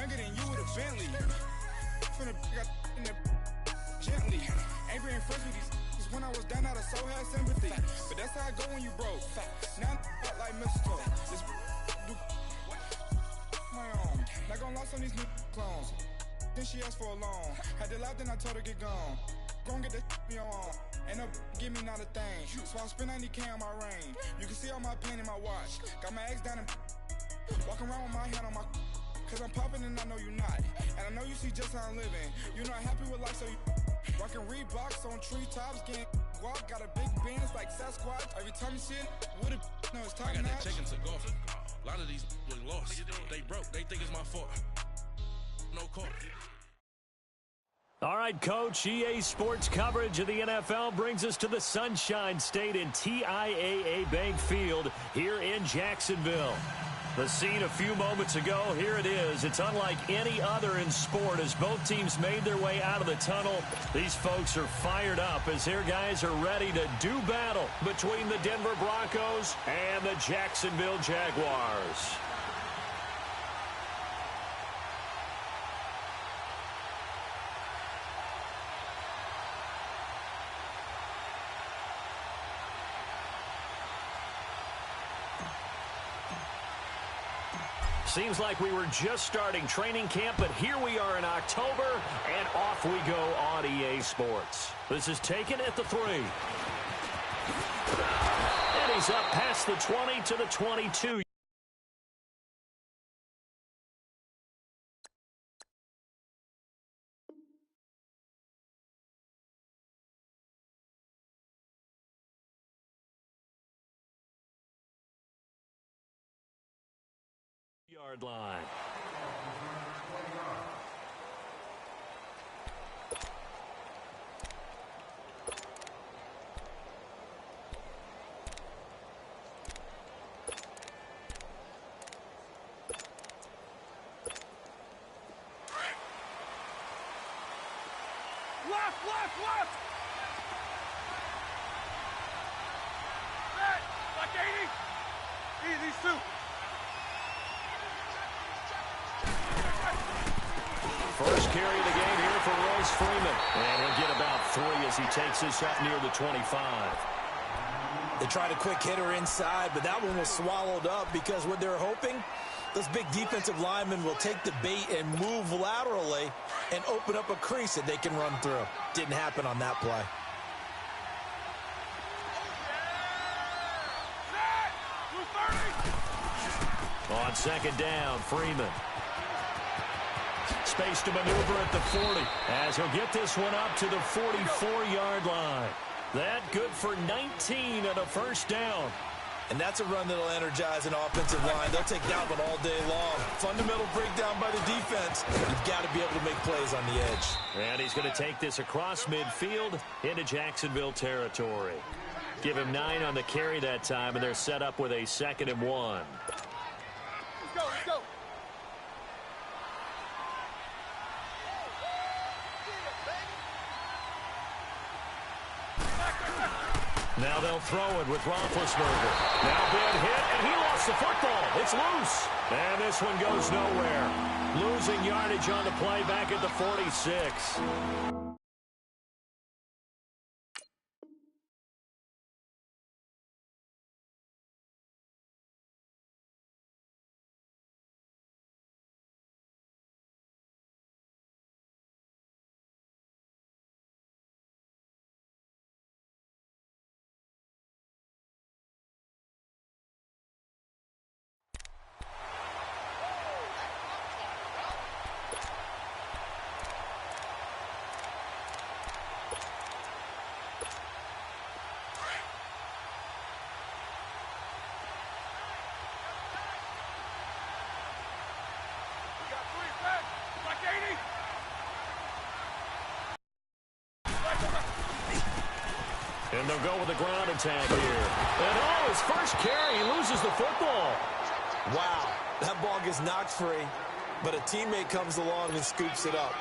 younger than you with a Bentley. Finna got in the gently. Ain't been friends with these. When I was down, I so had sympathy. But that's how I go when you broke. Now I'm like mistletoe. This do my own. Not gonna lost on these new clones. Then she asked for a loan. Had to laugh, then I told her get gone. Gon' get that me on. Ain't no give me not a thing. So I spend 90K on my ring. You can see all my pain in my watch. Got my ex down and walking around with my hand on my. Cause I'm popping and I know you not. And I know you see just how I'm living. You're not happy with life, so you rockin' Reeboks on treetops, getting guap. Got a big Benz like Sasquatch. Every time you see it, with it, no, it's top notch. I got that chicken to golf. A lot of these was lost. They broke. They think it's my fault. No call. All right, Coach, EA Sports coverage of the NFL brings us to the Sunshine State in TIAA Bank Field here in Jacksonville. The scene a few moments ago, here it is. It's unlike any other in sport as both teams made their way out of the tunnel. These folks are fired up as their guys are ready to do battle between the Denver Broncos and the Jacksonville Jaguars. Seems like we were just starting training camp, but here we are in October, and off we go on EA Sports. This is taken at the 3. And he's up past the 20 to the 22. Yard line. Left! Set! Like 80! These two! First carry of the game here for Royce Freeman. And he'll get about 3 as he takes this up near the 25. They tried a quick hitter inside, but that one was swallowed up because what they're hoping, those big defensive linemen will take the bait and move laterally and open up a crease that they can run through. Didn't happen on that play. On second down, Freeman. Space to maneuver at the 40 as he'll get this one up to the 44-yard line. That good for 19 and a first down. And that's a run that'll energize an offensive line. They'll take that one all day long. Fundamental breakdown by the defense. You've got to be able to make plays on the edge. And he's going to take this across midfield into Jacksonville territory. Give him 9 on the carry that time, and they're set up with a 2nd and 1. Let's go! Now they'll throw it with Roethlisberger. Now big hit, and he lost the football. It's loose. And this one goes nowhere. Losing yardage on the play back at the 46. And they'll go with a ground attack here. And his first carry, he loses the football. Wow, that ball gets knocked free, but a teammate comes along and scoops it up.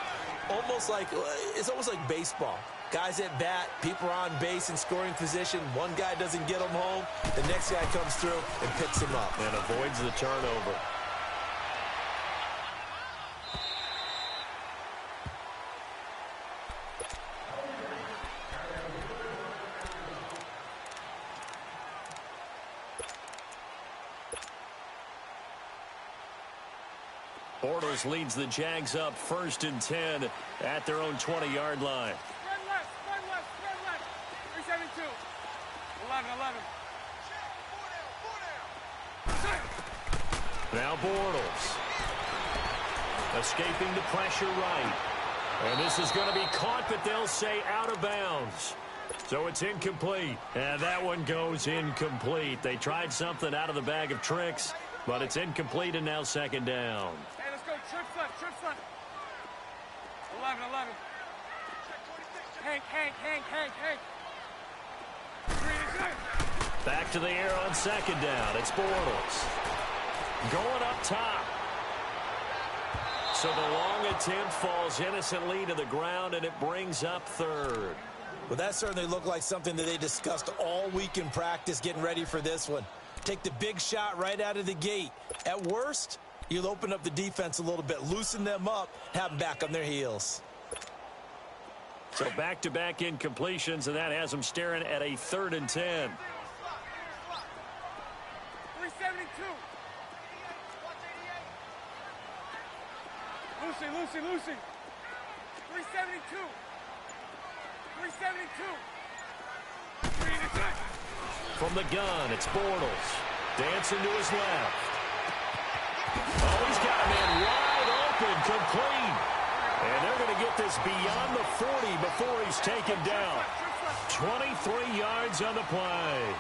It's almost like baseball. Guys at bat, people are on base in scoring position. One guy doesn't get them home. The next guy comes through and picks him up. And avoids the turnover. Bortles leads the Jags up 1st and 10 at their own 20-yard line. Spread left. 372. 11. Now Bortles. Escaping the pressure right. And this is going to be caught, but they'll say out of bounds. So it's incomplete. And that one goes incomplete. They tried something out of the bag of tricks, but it's incomplete and now 2nd down. Hey, let's go. Trips left. 11. Hank. Back to the air on 2nd down. It's Bortles. Going up top. So the long attempt falls innocently to the ground, and it brings up 3rd. Well, that certainly looked like something that they discussed all week in practice getting ready for this one. Take the big shot right out of the gate. At worst, you'll open up the defense a little bit, loosen them up, have them back on their heels. So back-to-back incompletions, and that has them staring at a 3rd and 10. 372. Lucy. 372. From the gun, it's Bortles. Dancing to his left. Oh, he's got a man wide open, complete. And they're going to get this beyond the 40 before he's taken down. 23 yards on the play.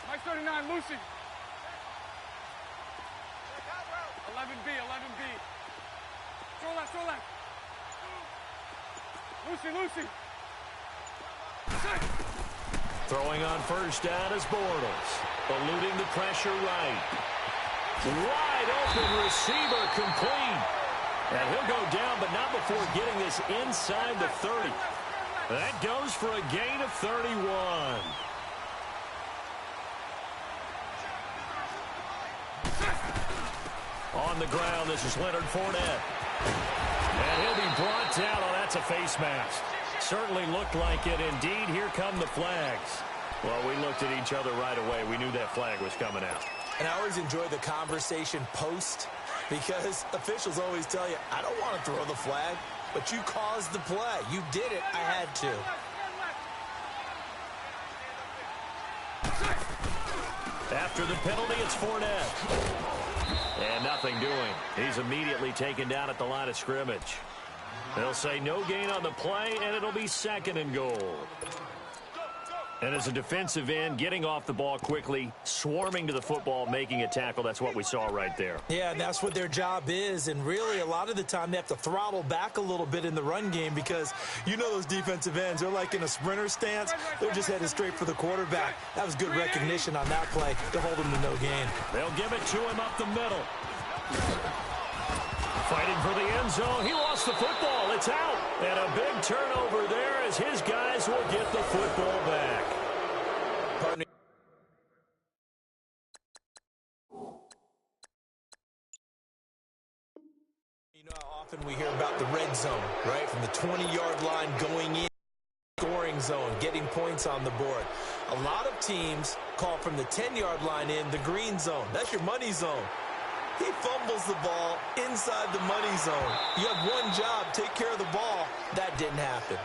Mike 39, Lucy. 11B. Throw left. Lucy. Throwing on 1st down is Bortles. Eluding the pressure right. Wide open receiver, complete. And he'll go down, but not before getting this inside the 30. That goes for a gain of 31. On the ground, this is Leonard Fournette. And he'll be brought down. Oh, that's a face mask. Certainly looked like it. Indeed, here come the flags. Well, we looked at each other right away. We knew that flag was coming out. And I always enjoy the conversation post because officials always tell you, I don't want to throw the flag, but you caused the play. You did it. I had to. After the penalty, it's Fournette. And nothing doing. He's immediately taken down at the line of scrimmage. They'll say no gain on the play, and it'll be 2nd and goal. And as a defensive end, getting off the ball quickly, swarming to the football, making a tackle, that's what we saw right there. Yeah, and that's what their job is. And really, a lot of the time, they have to throttle back a little bit in the run game because you know those defensive ends, they're like in a sprinter stance. They're just headed straight for the quarterback. That was good recognition on that play to hold him to no gain. They'll give it to him up the middle. Fighting for the end zone. He lost the football. It's out. And a big turnover there as his guys will get the football back. You know how often we hear about the red zone, right? From the 20-yard line going in, scoring zone, getting points on the board. A lot of teams call from the 10-yard line in the green zone. That's your money zone. He fumbles the ball inside the money zone. You have one job, take care of the ball. That didn't happen.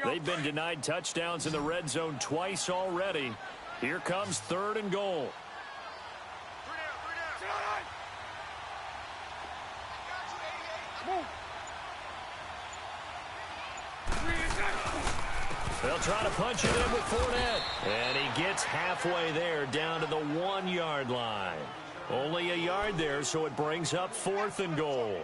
They've been denied touchdowns in the red zone twice already. Here comes 3rd and goal. They'll try to punch it in with Fournette. And he gets halfway there down to the 1-yard line. Only a yard there, so it brings up 4th and goal.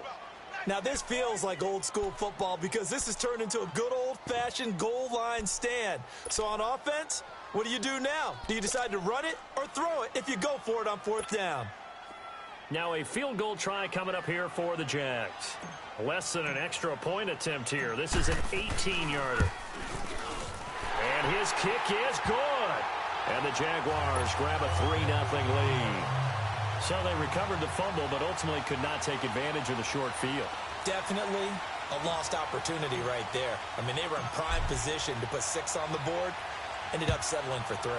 Now, this feels like old school football because this has turned into a good old-fashioned goal line stand. So on offense, What do you do now? Do you decide to run it or throw it if you go for it on 4th down? Now a field goal try coming up here for the Jags. Less than an extra point attempt here. This is an 18-yarder. And his kick is good. And the Jaguars grab a 3-0 lead. So they recovered the fumble, but ultimately could not take advantage of the short field. Definitely a lost opportunity right there. I mean, they were in prime position to put 6 on the board. Ended up settling for 3.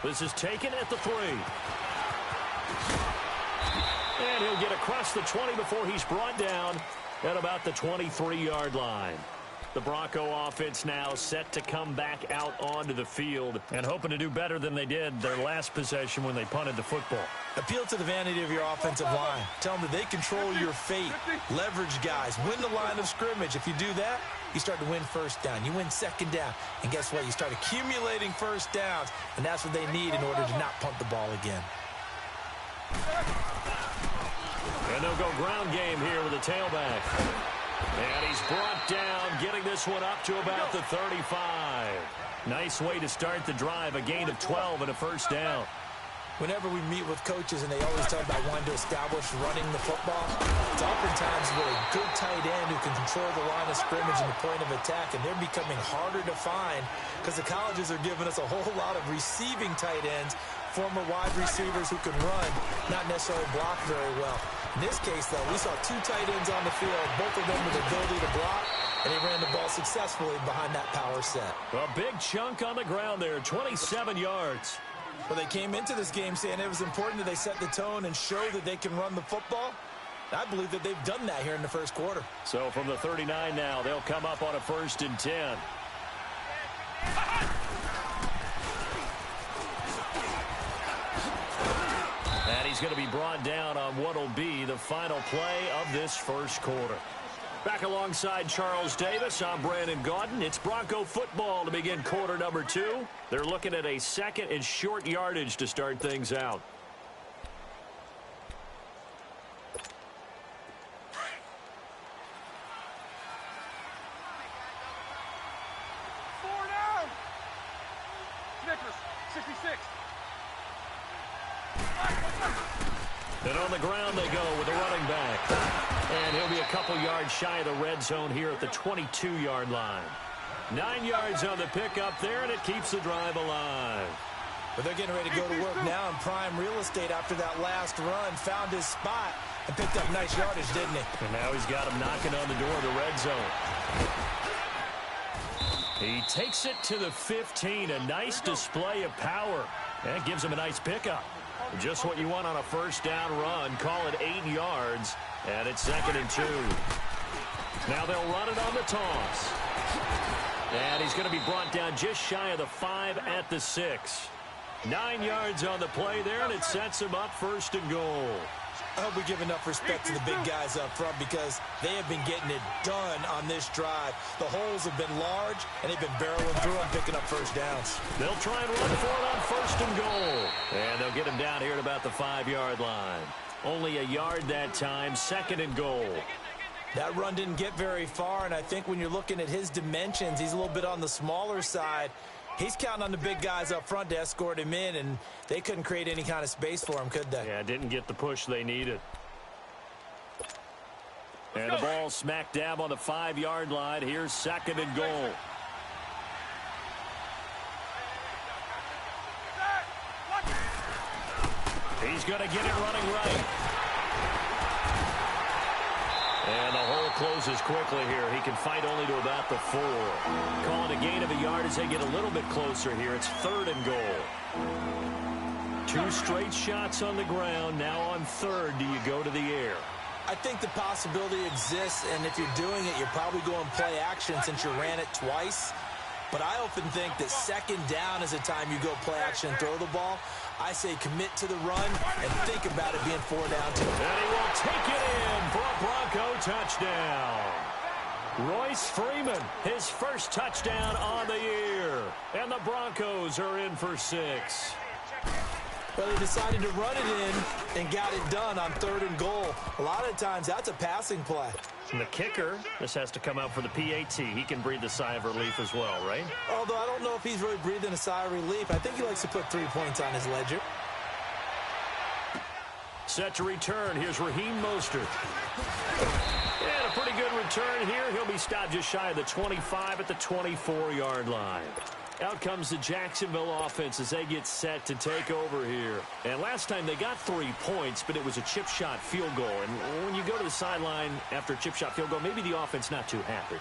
This is taken at the 3. And he'll get across the 20 before he's brought down at about the 23-yard line. The Bronco offense now set to come back out onto the field and hoping to do better than they did their last possession when they punted the football. Appeal to the vanity of your offensive line. Tell them that they control your fate. Leverage guys. Win the line of scrimmage. If you do that, you start to win 1st down. You win 2nd down. And guess what? You start accumulating 1st downs. And that's what they need in order to not punt the ball again. And they'll go ground game here with the tailback. And he's brought down, getting this one up to about the 35. Nice way to start the drive, a gain of 12 and a 1st down. Whenever we meet with coaches and they always talk about wanting to establish running the football, it's oftentimes with a good tight end who can control the line of scrimmage and the point of attack, and they're becoming harder to find because the colleges are giving us a whole lot of receiving tight ends, former wide receivers who can run, not necessarily block very well. In this case, though, we saw 2 tight ends on the field, both of them with the ability to block, and he ran the ball successfully behind that power set. A big chunk on the ground there, 27 yards. Well, they came into this game saying it was important that they set the tone and show that they can run the football. I believe that they've done that here in the 1st quarter. So from the 39 now, they'll come up on a 1st and 10. And he's going to be brought down on what will be the final play of this 1st quarter. Back alongside Charles Davis, I'm Brandon Gaudin. It's Bronco football to begin quarter number 2. They're looking at a 2nd and short yardage to start things out. And on the ground they go with the running back. And he'll be a couple yards shy of the red zone here at the 22-yard line. 9 yards on the pickup there, and it keeps the drive alive. But they're getting ready to go to work now in prime real estate after that last run. Found his spot and picked up nice yardage, didn't he? And now he's got him knocking on the door of the red zone. He takes it to the 15. A nice display of power. That gives him a nice pickup. Just what you want on a 1st down run. Call it 8 yards. And it's 2nd and 2. Now they'll run it on the toss. And he's going to be brought down just shy of the 5 at the 6. 9 yards on the play there, and it sets him up 1st and goal. I hope we give enough respect to the big guys up front because they have been getting it done on this drive. The holes have been large, and they've been barreling through and picking up 1st downs. They'll try and run for it on 1st and goal. And they'll get him down here at about the 5-yard line. Only a yard that time, 2nd and goal. That run didn't get very far, and I think when you're looking at his dimensions, he's a little bit on the smaller side. He's counting on the big guys up front to escort him in, and they couldn't create any kind of space for him, could they? Yeah, didn't get the push they needed. And the ball smack dab on the 5-yard line. Here's 2nd and goal. He's going to get it running right. And the hole closes quickly here. He can fight only to about the 4. Calling a gain of a yard as they get a little bit closer here. It's 3rd and goal. 2 straight shots on the ground. Now on 3rd, do you go to the air? I think the possibility exists, and if you're doing it, you're probably going play action since you ran it twice. But I often think that 2nd down is the time you go play action and throw the ball. I say commit to the run and think about it being 4 down too. And he will take it in for a Bronco touchdown. Royce Freeman, his 1st touchdown on the year. And the Broncos are in for 6. Well, they decided to run it in and got it done on 3rd and goal. A lot of times, that's a passing play. And the kicker, this has to come out for the PAT. He can breathe a sigh of relief as well, right? Although I don't know if he's really breathing a sigh of relief. I think he likes to put 3 points on his ledger. Set to return. Here's Raheem Mostert. And a pretty good return here. He'll be stopped just shy of the 25 at the 24-yard line. Out comes the Jacksonville offense as they get set to take over here. And last time they got 3 points, but it was a chip shot field goal. And when you go to the sideline after a chip shot field goal, maybe the offense not too happy.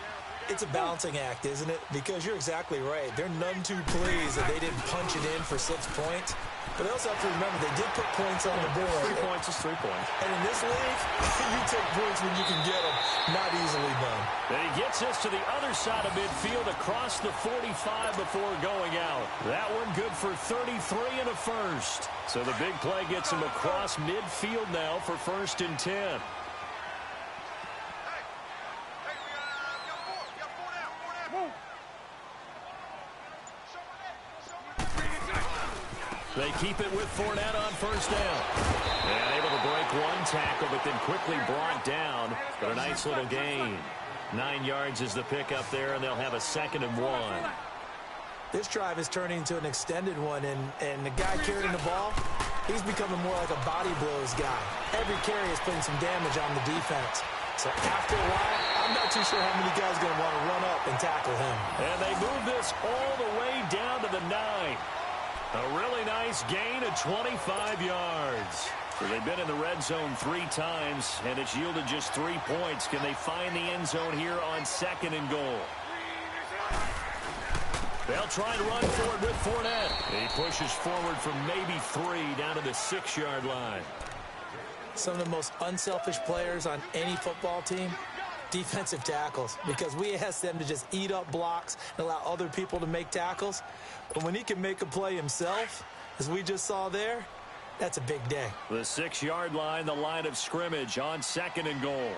It's a balancing act, isn't it? Because you're exactly right. They're none too pleased that they didn't punch it in for 6 points. But they also have to remember they did put points on the board. 3 points is 3 points. And in this league, you take points when you can get them. Not easily done. And he gets us to the other side of midfield across the 45 before going out. That one good for 33 and a first. So the big play gets him across midfield now for 1st and 10. They keep it with Fournette on 1st down. And able to break one tackle, but then quickly brought down. But a nice little gain. 9 yards is the pickup there, and they'll have a 2nd and 1. This drive is turning into an extended one, and the guy carrying the ball, he's becoming more like a body blows guy. Every carry is putting some damage on the defense. So after a while, I'm not too sure how many guys are going to want to run up and tackle him. And they move this all the way down to the 9. A really nice gain of 25 yards. So they've been in the red zone 3 times, and it's yielded just 3 points. Can they find the end zone here on 2nd and goal? They'll try and run for it with Fournette. He pushes forward from maybe 3 down to the 6-yard line. Some of the most unselfish players on any football team, defensive tackles, because we ask them to just eat up blocks and allow other people to make tackles. But when he can make a play himself, as we just saw there, that's a big day. The 6-yard line, the line of scrimmage on 2nd and goal.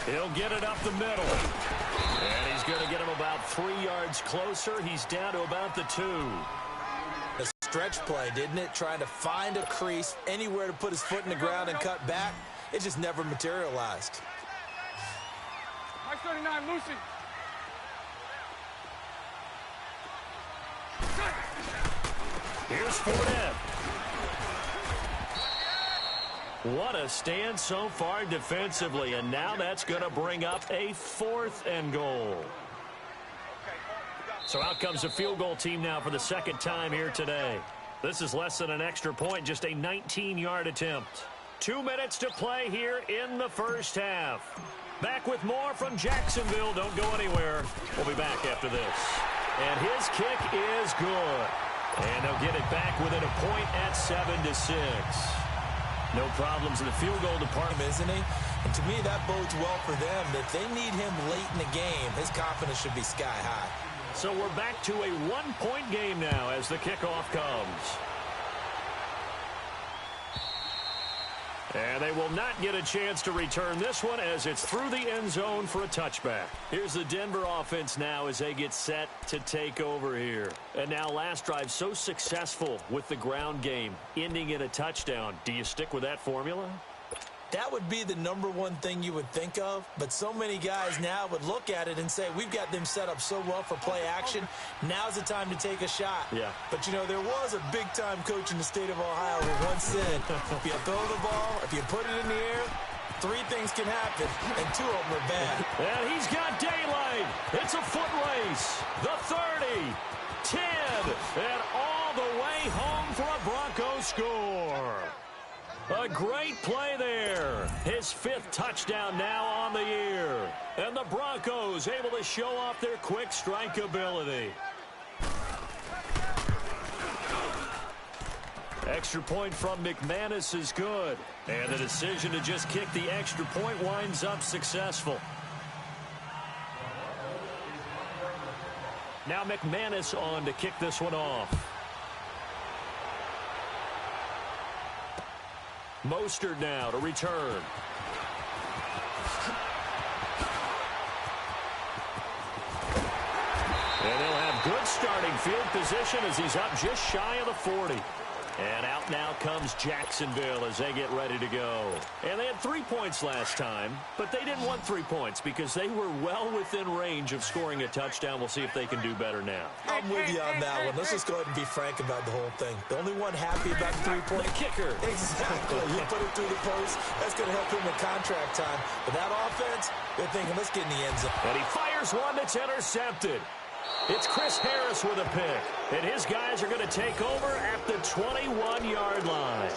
He'll get it up the middle. And he's going to get him about 3 yards closer. He's down to about the 2. A stretch play, didn't it? Trying to find a crease, anywhere to put his foot in the ground and cut back. It just never materialized. Mike 39, Lucy. Here's Fournette. What a stand so far defensively, and now that's going to bring up a 4th and goal. So out comes the field goal team now for the 2nd time here today. This is less than an extra point, just a 19-yard attempt. 2 minutes to play here in the 1st half. Back with more from Jacksonville. Don't go anywhere. We'll be back after this. And his kick is good. And they'll get it back within a point at 7-6. No problems in the field goal department, isn't he? And to me, that bodes well for them. If they need him late in the game, his confidence should be sky high. So we're back to a 1-point game now as the kickoff comes. And they will not get a chance to return this one as it's through the end zone for a touchback. Here's the Denver offense now as they get set to take over here. And now last drive so successful with the ground game, ending in a touchdown. Do you stick with that formula? That would be the #1 thing you would think of, but so many guys now would look at it and say, we've got them set up so well for play action, now's the time to take a shot. Yeah. But, you know, there was a big-time coach in the state of Ohio who once said, if you throw the ball, if you put it in the air, 3 things can happen, and 2 of them are bad. And he's got daylight. It's a foot race. The 30, 10, and all the way home for a Broncos score. A great play there. His 5th touchdown now on the year. And the Broncos able to show off their quick strike ability. Extra point from McManus is good. And the decision to just kick the extra point winds up successful. Now McManus on to kick this one off. Mostert now to return. And they'll have good starting field position as he's up just shy of the 40. And out now comes Jacksonville as they get ready to go. And they had 3 points last time, but they didn't want 3 points because they were well within range of scoring a touchdown. We'll see if they can do better now. I'm with you on that one. Let's just go ahead and be frank about the whole thing. The only one happy about the 3-point. The kicker. Exactly. You put it through the post. That's going to help him in contract time. But that offense, they're thinking, let's get in the end zone. And he fires one that's intercepted. It's Chris Harris with a pick. And his guys are going to take over at the 21-yard line.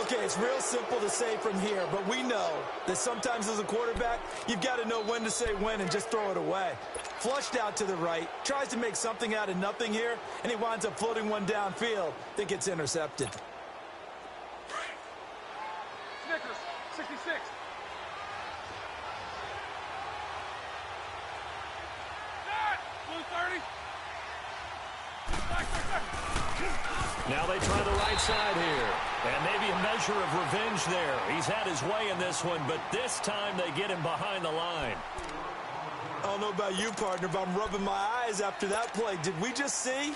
Okay, it's real simple to say from here, but we know that sometimes as a quarterback, you've got to know when to say when and just throw it away. Flushed out to the right, tries to make something out of nothing here, and he winds up floating one downfield. Think it's intercepted. Snickers, 66. Now they try the right side here. And maybe a measure of revenge there. He's had his way in this one, but this time they get him behind the line. I don't know about you, partner, but I'm rubbing my eyes after that play. Did we just see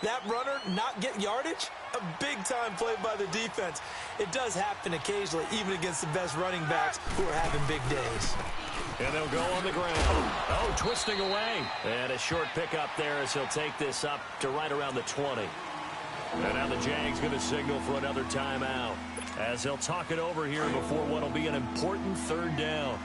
that runner not get yardage? A big-time play by the defense. It does happen occasionally, even against the best running backs who are having big days. And they'll go on the ground. Oh, twisting away. And a short pickup there as he'll take this up to right around the 20. And now the Jags going to signal for another timeout as they'll talk it over here before what will be an important third down.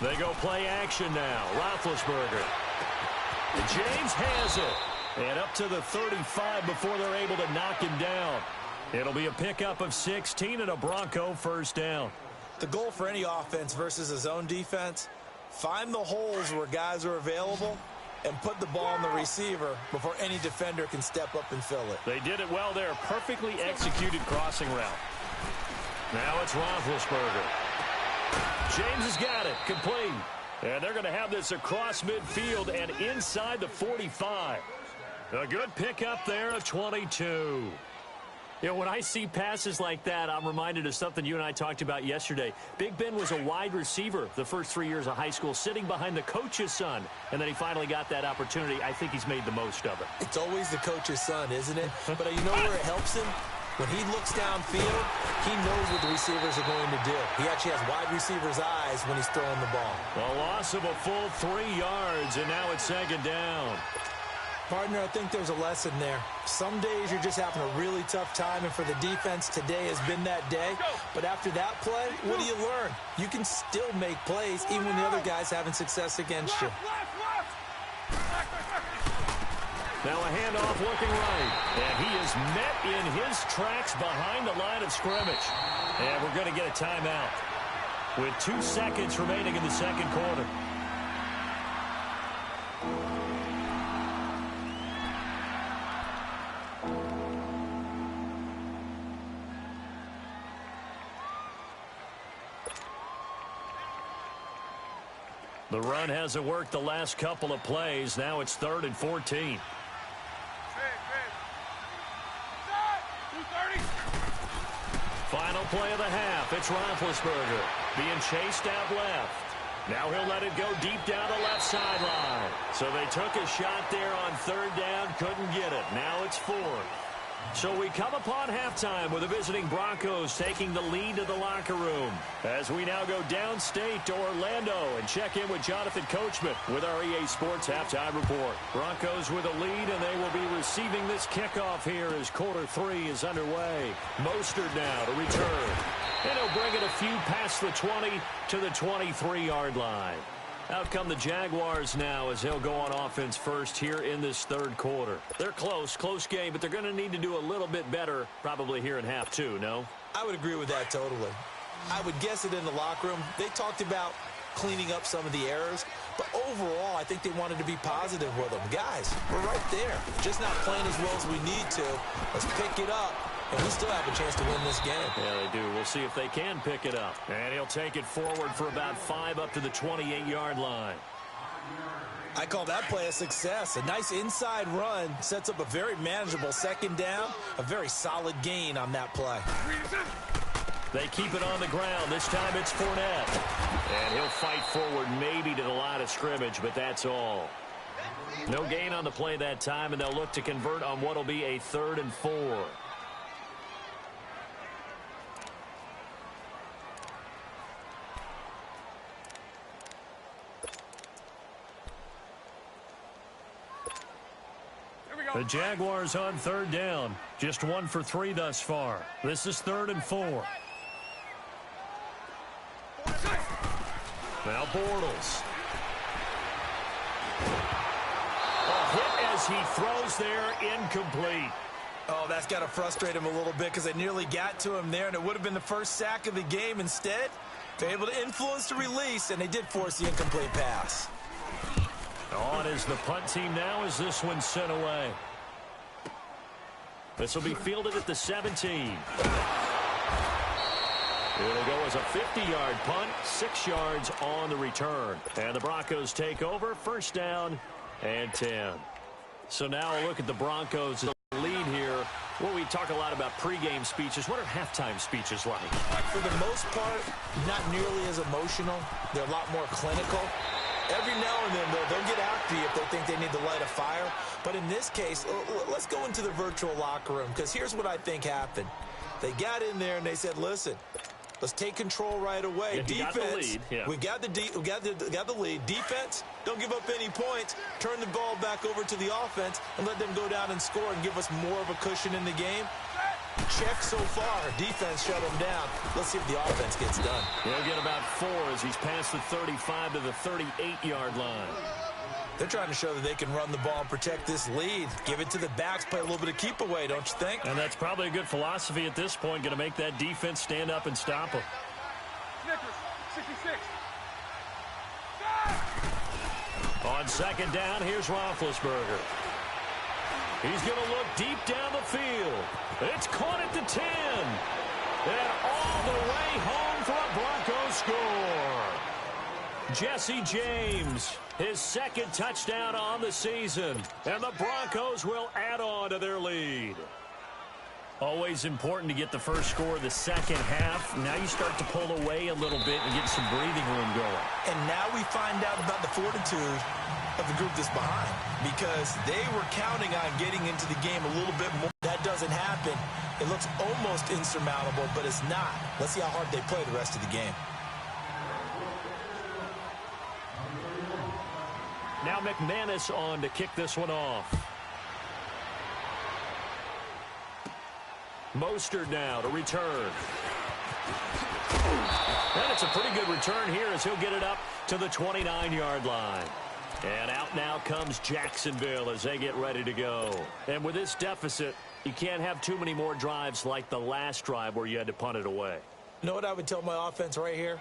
They go play action now. Roethlisberger. And James has it. And up to the 35 before they're able to knock him down. It'll be a pickup of 16 and a Bronco first down. The goal for any offense versus a zone defense, find the holes where guys are available and put the ball on the receiver before any defender can step up and fill it. They did it well there. Perfectly executed crossing route. Now it's Roethlisberger. James has got it. Complete. And they're going to have this across midfield and inside the 45. A good pickup there of 22. You know, when I see passes like that, I'm reminded of something you and I talked about yesterday. Big Ben was a wide receiver the first 3 years of high school, sitting behind the coach's son. And then he finally got that opportunity. I think he's made the most of it. It's always the coach's son, isn't it? But you know where it helps him? When he looks downfield, he knows what the receivers are going to do. He actually has wide receivers' eyes when he's throwing the ball. A loss of a full 3 yards, and now it's second down. Partner, I think there's a lesson there. Some days you're just having a really tough time, and for the defense, today has been that day. But after that play, what do you learn? You can still make plays even when the other guy's having success against you. Now a handoff looking right. And he is met in his tracks behind the line of scrimmage. And we're going to get a timeout with 2 seconds remaining in the second quarter. The run hasn't worked the last couple of plays. Now it's 3rd and 14. Final play of the half. It's Roethlisberger being chased out left. Now he'll let it go deep down the left sideline. So they took a shot there on 3rd down, couldn't get it. Now it's 4th. So we come upon halftime with the visiting Broncos taking the lead to the locker room as we now go downstate to Orlando and check in with Jonathan Coachman with our EA Sports Halftime Report. Broncos with a lead, and they will be receiving this kickoff here as quarter 3 is underway. Mostert now to return. And he'll bring it a few past the 20 to the 23-yard line. Out come the Jaguars now as they'll go on offense first here in this 3rd quarter. They're close game, but they're going to need to do a little bit better probably here in half 2, no? I would agree with that totally. I would guess it in the locker room. They talked about cleaning up some of the errors, but overall, I think they wanted to be positive with them. Guys, we're right there. Just not playing as well as we need to. Let's pick it up. And we still have a chance to win this game. Yeah, they do. We'll see if they can pick it up. And he'll take it forward for about 5 up to the 28-yard line. I call that play a success. A nice inside run sets up a very manageable second down, a very solid gain on that play. They keep it on the ground. This time it's Fournette. And he'll fight forward maybe to the line of scrimmage, but that's all. No gain on the play that time, and they'll look to convert on what will be a 3rd and 4. The Jaguars on 3rd down. Just 1 for 3 thus far. This is 3rd and 4. Now Bortles. A hit as he throws there, incomplete. Oh, that's got to frustrate him a little bit because they nearly got to him there, and it would have been the first sack of the game. Instead, they're able to influence the release, and they did force the incomplete pass. On is the punt team now as this one's sent away. This will be fielded at the 17. It'll go as a 50-yard punt, 6 yards on the return. And the Broncos take over, 1st down and 10. So now a look at the Broncos' lead here. Well, we talk a lot about pregame speeches. What are halftime speeches like? For the most part, not nearly as emotional. They're a lot more clinical. Every now and then, they'll get after you if they think they need to light a fire. But in this case, let's go into the virtual locker room, because here's what I think happened. They got in there and they said, listen, let's take control right away. Yeah, defense, got the lead. Yeah. we got the lead. Defense, don't give up any points. Turn the ball back over to the offense and let them go down and score and give us more of a cushion in the game. Check so far. Defense shut him down. Let's see if the offense gets done. They'll get about 4 as he's past the 35 to the 38-yard line. They're trying to show that they can run the ball and protect this lead. Give it to the backs, play a little bit of keep away, don't you think? And that's probably a good philosophy at this point, going to make that defense stand up and stop them. 66. On 2nd down, here's Roethlisberger. He's going to look deep down the field. It's caught at the 10. And all the way home for a Broncos score. Jesse James, his 2nd touchdown on the season. And the Broncos will add on to their lead. Always important to get the first score of the second half. Now you start to pull away a little bit and get some breathing room going. And now we find out about the fortitude of the group that's behind, because they were counting on getting into the game a little bit more. That doesn't happen. It looks almost insurmountable, but it's not. Let's see how hard they play the rest of the game. Now McManus on to kick this one off. Mostert now to return. And it's a pretty good return here as he'll get it up to the 29-yard line. And out now comes Jacksonville as they get ready to go. And with this deficit, you can't have too many more drives like the last drive where you had to punt it away. You know what I would tell my offense right here?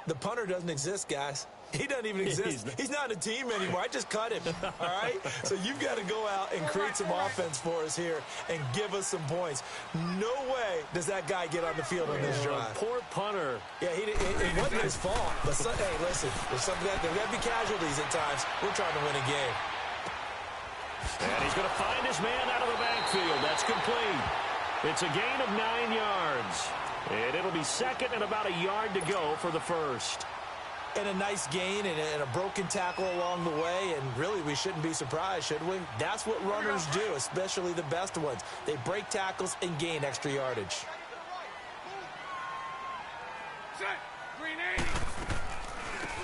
The punter doesn't exist, guys. He doesn't even exist. He's not a team anymore. I just cut him, all right? So you've got to go out and create some offense for us here and give us some points. No way does that guy get on the field on this drive. Poor punter. Yeah, it wasn't his fault. But hey, listen, there's got to be casualties at times. We're trying to win a game. And he's going to find his man out of the backfield. That's complete. It's a gain of 9 yards. And it'll be 2nd and about a yard to go for the first. And a nice gain and a broken tackle along the way, and really we shouldn't be surprised, should we? That's what runners do, especially the best ones. They break tackles and gain extra yardage.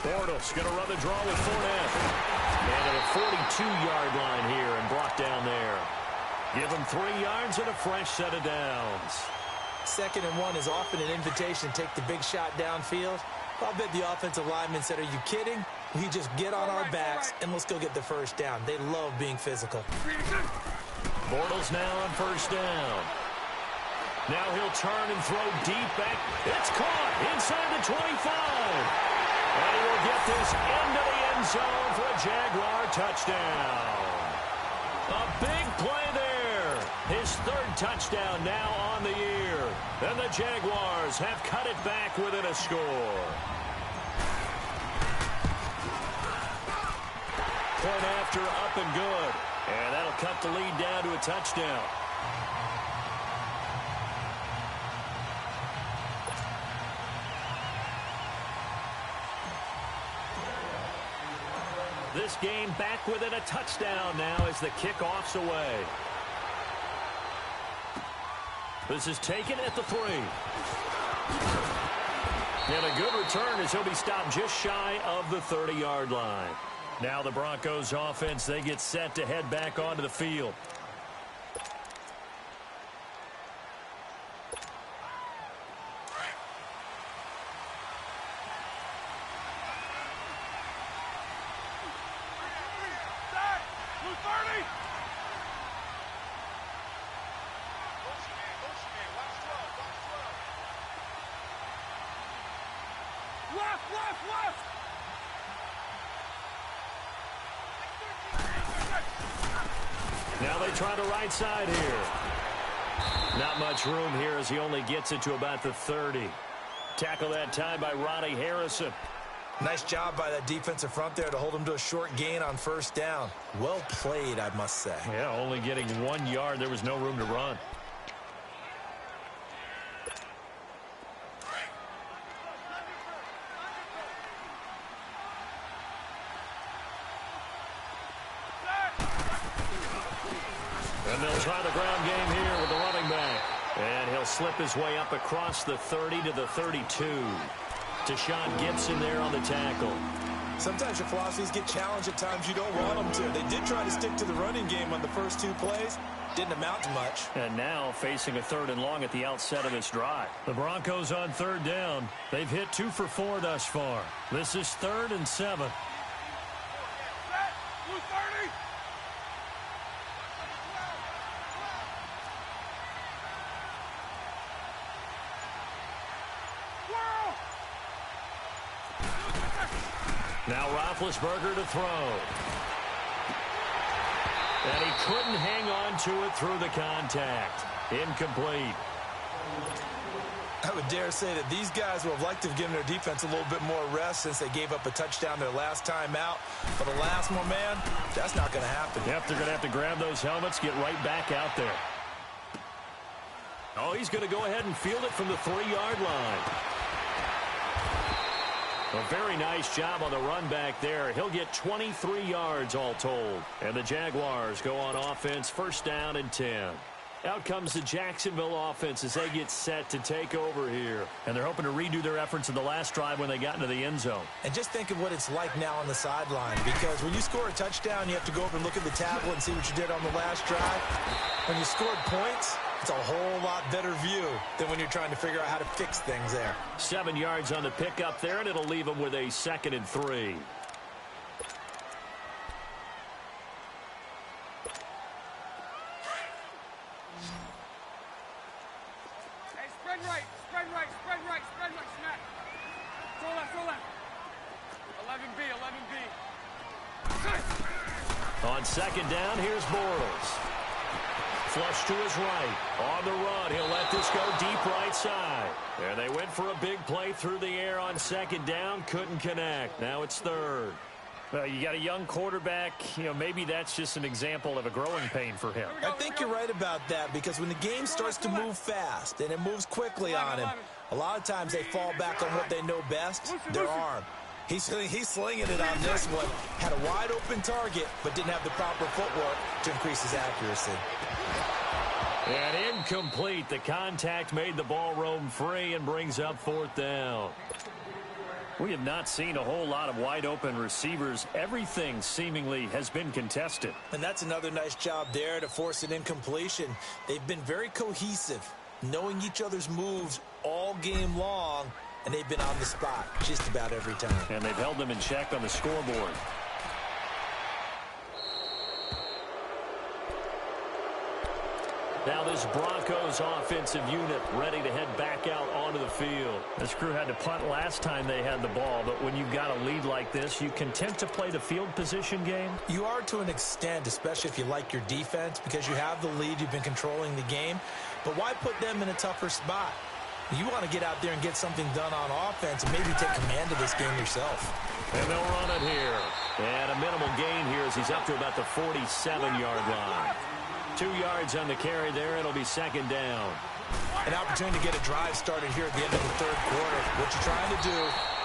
Bortles going to run the draw with Fournette. And at a 42-yard line here and brought down there. Give him 3 yards and a fresh set of downs. 2nd and 1 is often an invitation to take the big shot downfield. I'll bet the offensive linemen said, are you kidding? We just get on our backs and let's go get the first down. They love being physical. Bortles now on 1st down. Now he'll turn and throw deep back. It's caught inside the 25. And he will get this into the end zone for a Jaguar touchdown. A big play there. His 3rd touchdown now on the year. And the Jaguars have cut it back within a score. point after, up and good. And that'll cut the lead down to a touchdown. This game back within a touchdown now as the kickoff's away. This is taken at the 3. And a good return as he'll be stopped just shy of the 30-yard line. Now the Broncos offense, they get set to head back onto the field. Now they try the right side here. Not much room here as he only gets it to about the 30. Tackle that time by Ronnie Harrison. Nice job by that defensive front there to hold him to a short gain on first down. Well played, I must say. Yeah, only getting 1 yard. There was no room to run. And they'll try the ground game here with the running back. And he'll slip his way up across the 30 to the 32. Deshaun Gibson there on the tackle. Sometimes your philosophies get challenged at times you don't want them to. They did try to stick to the running game on the first 2 plays. Didn't amount to much. And now facing a 3rd and long at the outset of this drive. The Broncos on 3rd down. They've hit 2 for 4 thus far. This is 3rd and 7. Now Roethlisberger to throw. And he couldn't hang on to it through the contact. Incomplete. I would dare say that these guys would have liked to have given their defense a little bit more rest since they gave up a touchdown their last time out. But alas, my man, that's not going to happen. Yep, they're going to have to grab those helmets, get right back out there. Oh, he's going to go ahead and field it from the 3-yard line. A very nice job on the run back there. He'll get 23 yards all told. And the Jaguars go on offense, 1st down and 10. Out comes the Jacksonville offense as they get set to take over here. And they're hoping to redo their efforts in the last drive when they got into the end zone. And just think of what it's like now on the sideline, because when you score a touchdown, you have to go over and look at the tablet and see what you did on the last drive. When you scored points, it's a whole lot better view than when you're trying to figure out how to fix things there. 7 yards on the pickup there, and it'll leave them with a 2nd and 3. Spread right, snap. Throw left. 11B. On 2nd down, here's Bortles. Flush to his right. On the run, he'll let this go deep right side. And they went for a big play through the air on 2nd down. Couldn't connect. Now it's 3rd. Well, you got a young quarterback. You know, maybe that's just an example of a growing pain for him. I think you're right about that, because when the game starts to move fast and it moves quickly on him, a lot of times they fall back on what they know best, their arm. He's slinging it on this one. Had a wide open target, but didn't have the proper footwork to increase his accuracy. And incomplete. The contact made the ball roam free and brings up 4th down. We have not seen a whole lot of wide open receivers. Everything seemingly has been contested. And that's another nice job there to force an incompletion. They've been very cohesive, knowing each other's moves all game long, and they've been on the spot just about every time. And they've held them in check on the scoreboard. Now this Broncos offensive unit ready to head back out onto the field. This crew had to punt last time they had the ball, but when you've got a lead like this, you content to play the field position game? You are to an extent, especially if you like your defense, because you have the lead, you've been controlling the game. But why put them in a tougher spot? You want to get out there and get something done on offense and maybe take command of this game yourself. And they'll run it here. And a minimal gain here as he's up to about the 47-yard line. 2 yards on the carry there. It'll be second down. An opportunity to get a drive started here at the end of the third quarter. What you're trying to do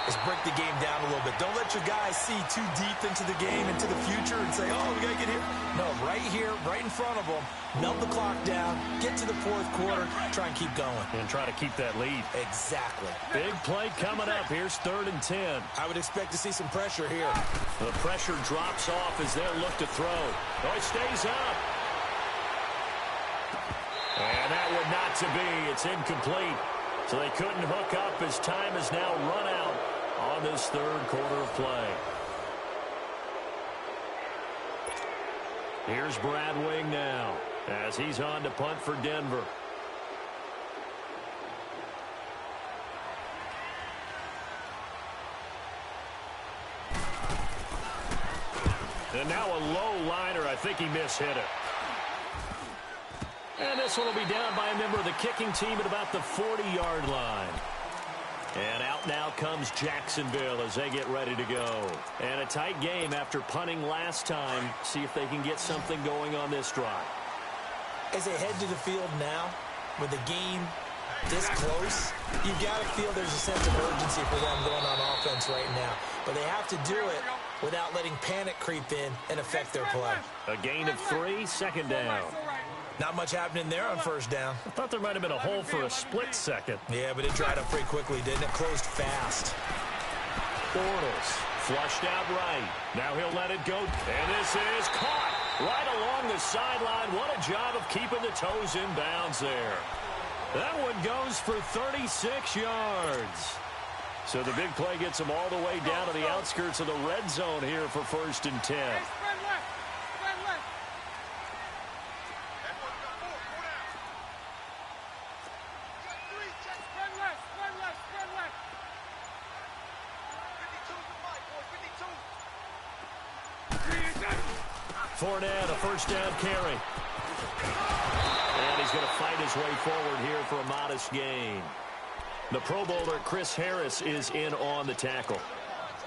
is break the game down a little bit. Don't let your guys see too deep into the game, into the future, and say, oh, we got to get here. No, right here, right in front of them, melt the clock down, get to the fourth quarter, try and keep going. And try to keep that lead. Exactly. Big play coming up. Here's 3rd and 10. I would expect to see some pressure here. The pressure drops off as they'll look to throw. Oh, it stays up. And that would not to be. It's incomplete. So they couldn't hook up as time has now run out on this third quarter of play. Here's Brad Wing now as he's on to punt for Denver. And now a low liner. I think he mishit it. And this one will be down by a member of the kicking team at about the 40-yard line. And out now comes Jacksonville as they get ready to go. And a tight game after punting last time. See if they can get something going on this drive. As they head to the field now, with the game this close, you've got to feel there's a sense of urgency for them going on offense right now. But they have to do it without letting panic creep in and affect their play. A gain of 3, second down. Not much happening there on first down. I thought there might have been a hole for a split second. Yeah, but it dried up pretty quickly, didn't it? Closed fast. Bortles flushed out right. Now he'll let it go. And this is caught right along the sideline. What a job of keeping the toes in bounds there. That one goes for 36 yards. So the big play gets them all the way down to the outskirts of the red zone here for 1st and 10. Fournette, a first down carry. And he's going to fight his way forward here for a modest gain. The Pro Bowler, Chris Harris, is in on the tackle.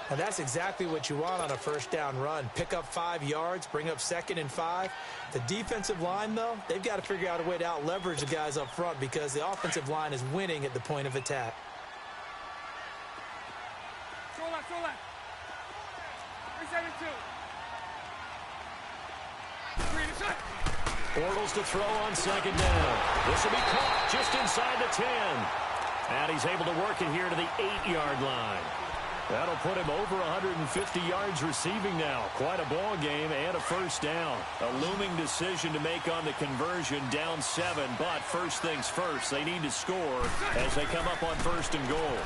And that's exactly what you want on a first down run. Pick up 5 yards, bring up 2nd and 5. The defensive line, though, they've got to figure out a way to out-leverage the guys up front because the offensive line is winning at the point of attack. Bortles to throw on second down. This will be caught just inside the 10. And he's able to work it here to the 8-yard line. That'll put him over 150 yards receiving now. Quite a ball game and a first down. A looming decision to make on the conversion, down 7. But first things first, they need to score as they come up on 1st and goal.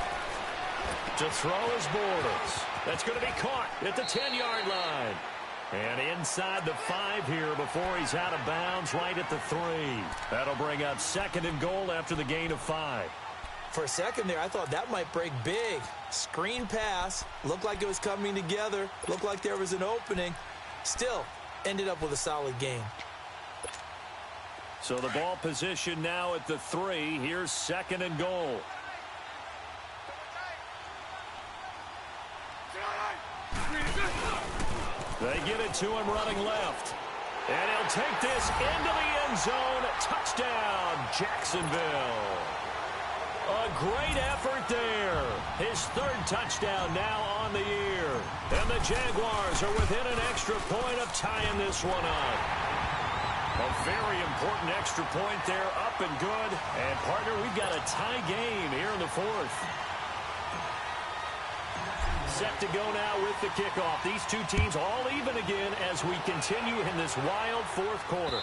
To throw is Bortles. That's going to be caught at the 10-yard line. And inside the 5 here before he's out of bounds right at the 3. That'll bring up 2nd and goal after the gain of 5. For a second there, I thought that might break big. Screen pass. Looked like it was coming together. Looked like there was an opening. Still, ended up with a solid game. So the ball position now at the 3. Here's 2nd and goal. They get it to him running left. And he'll take this into the end zone. Touchdown, Jacksonville. A great effort there. His 3rd touchdown now on the year. And the Jaguars are within an extra point of tying this one up. A very important extra point there, up and good. And, partner, we've got a tie game here in the 4th. Set to go now with the kickoff. These two teams all even again as we continue in this wild 4th quarter.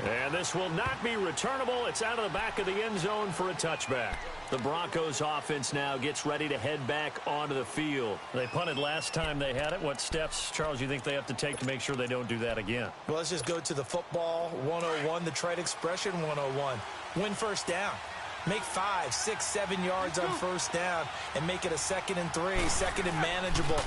And this will not be returnable. It's out of the back of the end zone for a touchback. The Broncos offense now gets ready to head back onto the field. They punted last time they had it. What steps, Charles, you think they have to take to make sure they don't do that again? Well, let's just go to the football 101, the trade expression 101. Win first down. Make 5, 6, 7 yards on first down and make it a 2nd and 3, 2nd and manageable.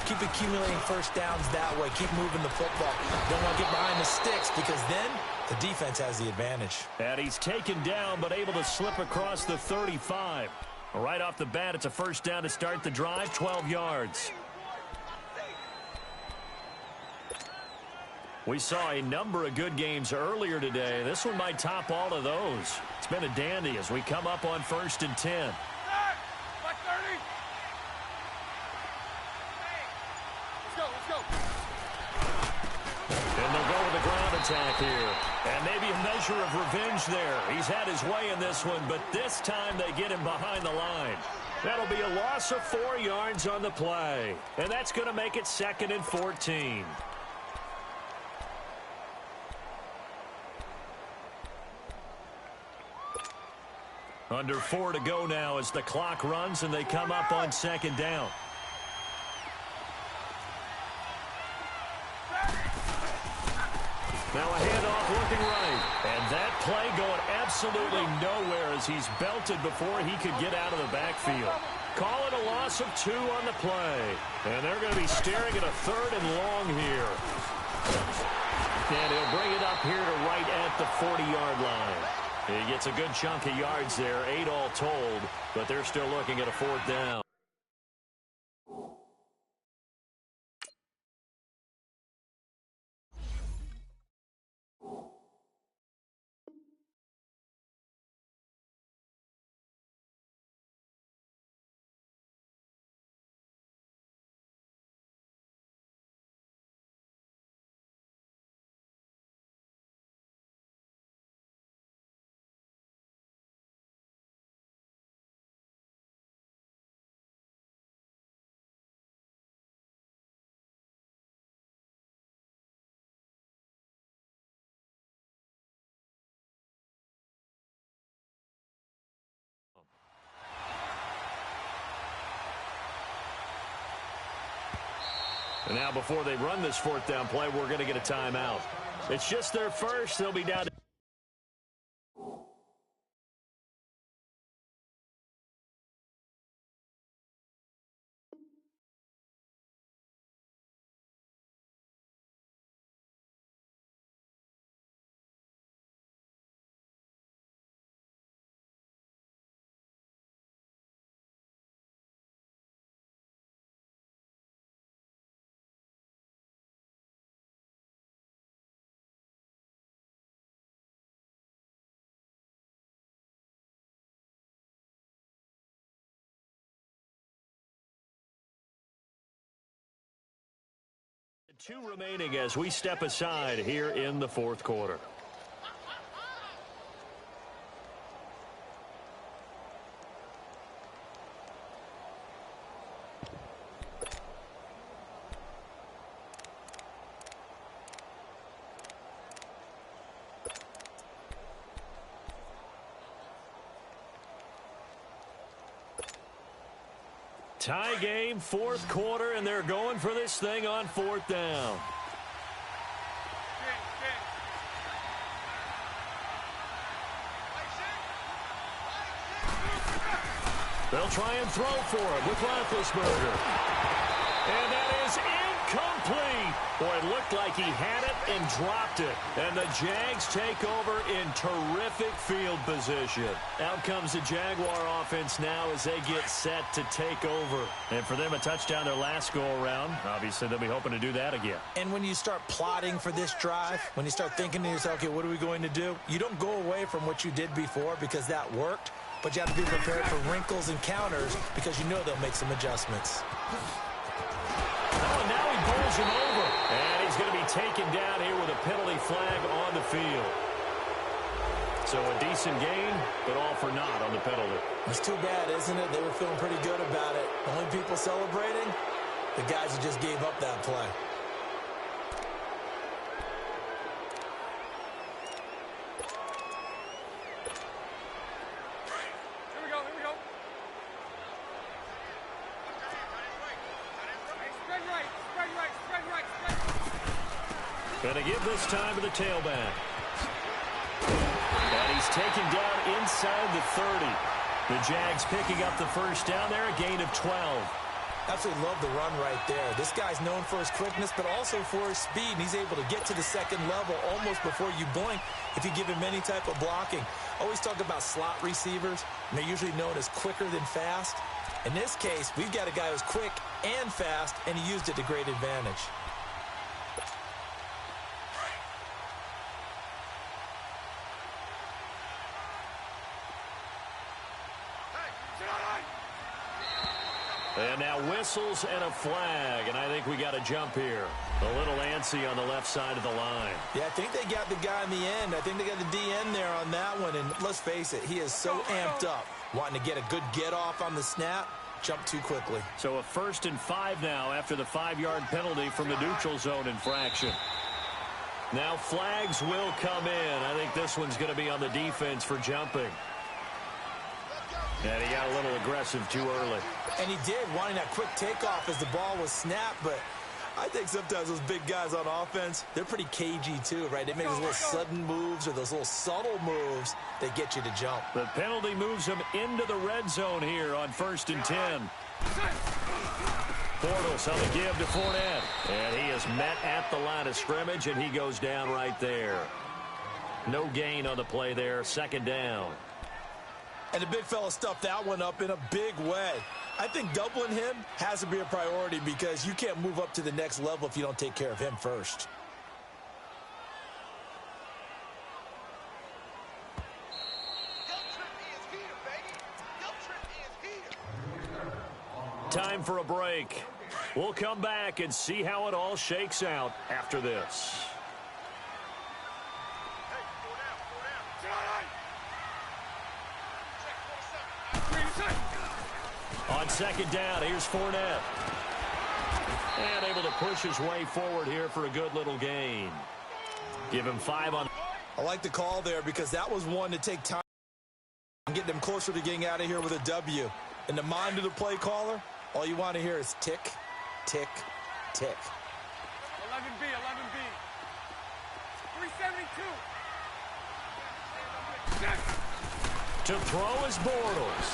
Keep accumulating first downs that way. Keep moving the football. Don't want to get behind the sticks because then the defense has the advantage. And he's taken down but able to slip across the 35. Right off the bat, it's a first down to start the drive, 12 yards. We saw a number of good games earlier today. This one might top all of those. It's been a dandy as we come up on 1st and 10. And they'll go with the ground attack here. And maybe a measure of revenge there. He's had his way in this one, but this time they get him behind the line. That'll be a loss of 4 yards on the play. And that's going to make it 2nd and 14. Under 4 to go now as the clock runs and they come up on 2nd down. Now a handoff looking right. And that play going absolutely nowhere as he's belted before he could get out of the backfield. Call it a loss of 2 on the play. And they're going to be staring at a 3rd and long here. And he'll bring it up here to right at the 40-yard line. He gets a good chunk of yards there, 8 all told, but they're still looking at a 4th down. And now before they run this 4th down play, we're going to get a timeout. It's just their first. They'll be down to two remaining as we step aside here in the 4th quarter. Tie game, 4th quarter, and they're going for this thing on 4th down. They'll try and throw for him with Roethlisberger. And that is incomplete. Boy, it looked like he had it and dropped it. And the Jags take over in terrific field position. Out comes the Jaguar offense now as they get set to take over. And for them, a touchdown their last go-around. Obviously, they'll be hoping to do that again. And when you start plotting for this drive, when you start thinking to yourself, okay, what are we going to do? You don't go away from what you did before because that worked. But you have to be prepared for wrinkles and counters because you know they'll make some adjustments. Oh, and now he bowls him over. And he's going to be taken down here with a penalty flag on the field. So a decent gain, but all for naught on the penalty. It's too bad, isn't it? They were feeling pretty good about it. The only people celebrating, the guys who just gave up that play. Going to give this time to the tailback. And he's taken down inside the 30. The Jags picking up the first down there, a gain of 12. Absolutely love the run right there. This guy's known for his quickness, but also for his speed. And he's able to get to the second level almost before you blink if you give him any type of blocking. Always talk about slot receivers, and they're usually known as quicker than fast. In this case, we've got a guy who's quick and fast, and he used it to great advantage. And now whistles and a flag, and I think we got a jump here. A little antsy on the left side of the line. Yeah, I think they got the guy in the end. I think they got the DN there on that one, and let's face it, he is so amped up, wanting to get a good get-off on the snap, jump too quickly. So a 1st and 5 now after the 5-yard penalty from the neutral zone infraction. Now flags will come in. I think this one's going to be on the defense for jumping. And he got a little aggressive too early. And he did, wanting that quick takeoff as the ball was snapped. But I think sometimes those big guys on offense, they're pretty cagey too, right? They make those little sudden moves or those little subtle moves that get you to jump. The penalty moves him into the red zone here on 1st and 10. Bortles on the give to Fournette. And he is met at the line of scrimmage, and he goes down right there. No gain on the play there, 2nd down. And the big fella stuffed that one up in a big way. I think doubling him has to be a priority because you can't move up to the next level if you don't take care of him first. Time for a break. We'll come back and see how it all shakes out after this. On 2nd down, here's Fournette. And able to push his way forward here for a good little gain. Give him 5 on. I like the call there because that was one to take time and get them closer to getting out of here with a W. In the mind of the play caller, all you want to hear is tick, tick, tick. 11B, 11B. 372. To throw is Bortles.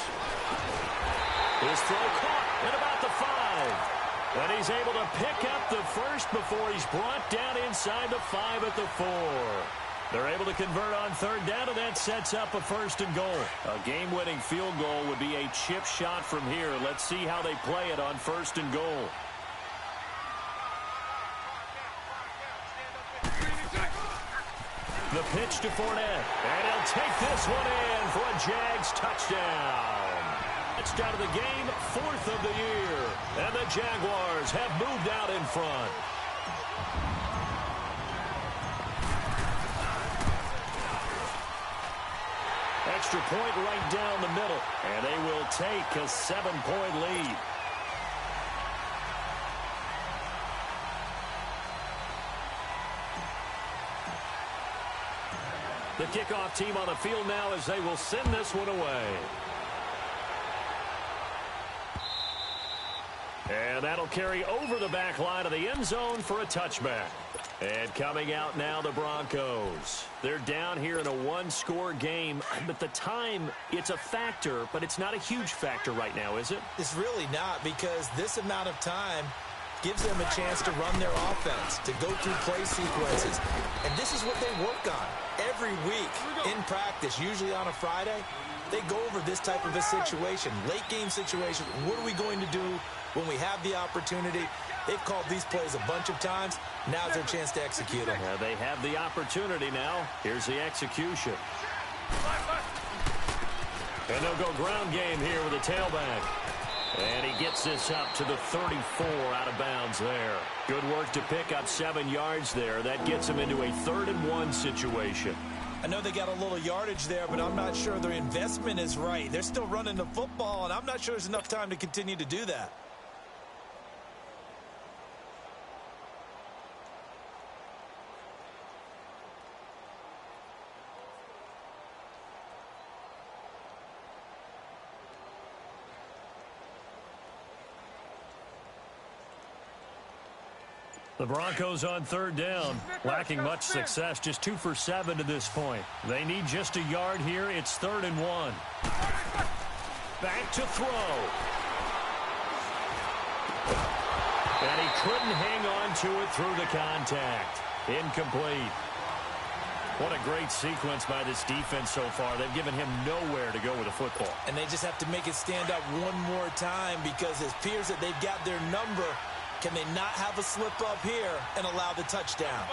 His throw caught at about the 5. And he's able to pick up the first before he's brought down inside the 5 at the 4. They're able to convert on 3rd down, and that sets up a 1st and goal. A game-winning field goal would be a chip shot from here. Let's see how they play it on 1st and goal. The pitch to Fournette, and he'll take this one in for a Jags touchdown. It's down to the game, 4th of the year, and the Jaguars have moved out in front. Extra point right down the middle, and they will take a 7-point lead. The kickoff team on the field now as they will send this one away. And that'll carry over the back line of the end zone for a touchback. And coming out now, the Broncos. They're down here in a 1-score game, but the time, it's a factor, but it's not a huge factor right now, is it? It's really not, because this amount of time gives them a chance to run their offense, to go through play sequences. And this is what they work on every week in practice, usually on a Friday. They go over this type of a situation, late game situation. What are we going to do when we have the opportunity? They've called these plays a bunch of times. Now's their chance to execute them. Yeah, they have the opportunity now. Here's the execution. And they'll go ground game here with a tailback. And he gets this up to the 34 out of bounds there. Good work to pick up 7 yards there. That gets him into a 3rd and 1 situation. I know they got a little yardage there, but I'm not sure their investment is right. They're still running the football, and I'm not sure there's enough time to continue to do that. The Broncos on 3rd down, lacking much success, just 2 for 7 to this point. They need just a yard here. It's 3rd and 1. Back to throw. And he couldn't hang on to it through the contact. Incomplete. What a great sequence by this defense so far. They've given him nowhere to go with the football. And they just have to make it stand up one more time because it appears that they've got their number. Can they not have a slip up here and allow the touchdown?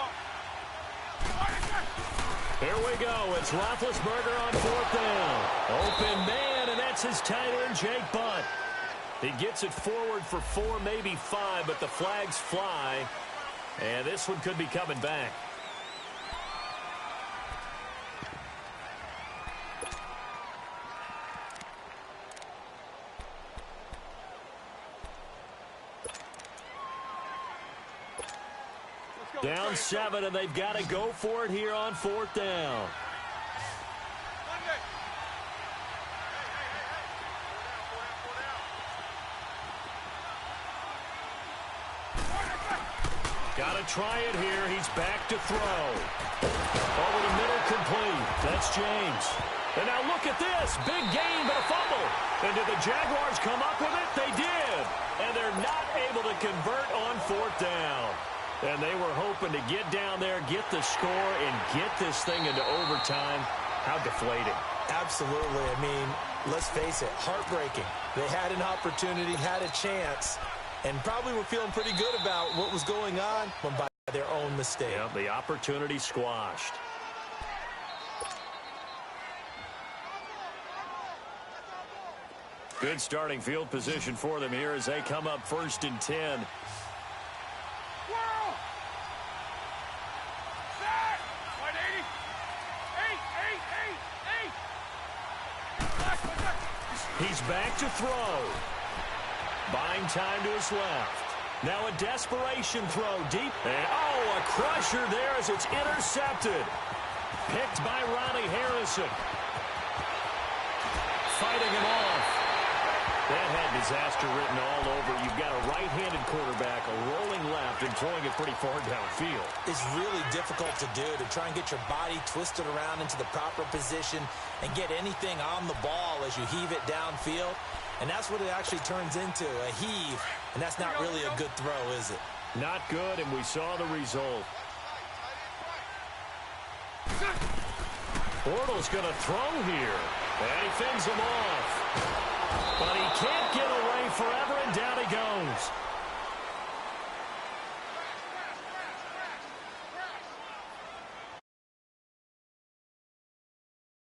Here we go. It's Roethlisberger on 4th down. Open man, and that's his tight end, Jake Butt. He gets it forward for 4, maybe 5, but the flags fly. And this one could be coming back. Down 7, and they've got to go for it here on 4th down. Got to try it here. He's back to throw. Over the middle, complete. That's James. And now look at this. Big gain, but a fumble. And did the Jaguars come up with it? They did. And they're not able to convert on 4th down. And they were hoping to get down there, get the score, and get this thing into overtime. How deflating. Absolutely. I mean, let's face it, heartbreaking. They had an opportunity, had a chance, and probably were feeling pretty good about what was going on when by their own mistake. Yeah, the opportunity squashed. Good starting field position for them here as they come up 1st and 10. He's back to throw. Buying time to his left. Now a desperation throw deep. And, a crusher there as it's intercepted. Picked by Ronnie Harrison. Fighting him off. That had disaster written all over. You've got a right-handed quarterback, a rolling left, and throwing it pretty far downfield. It's really difficult to do, to try and get your body twisted around into the proper position and get anything on the ball as you heave it downfield. And that's what it actually turns into, a heave. And that's not really a good throw, is it? Not good, and we saw the result. Bortles going to throw here. And he fends him off. But he can't get away forever, and down he goes.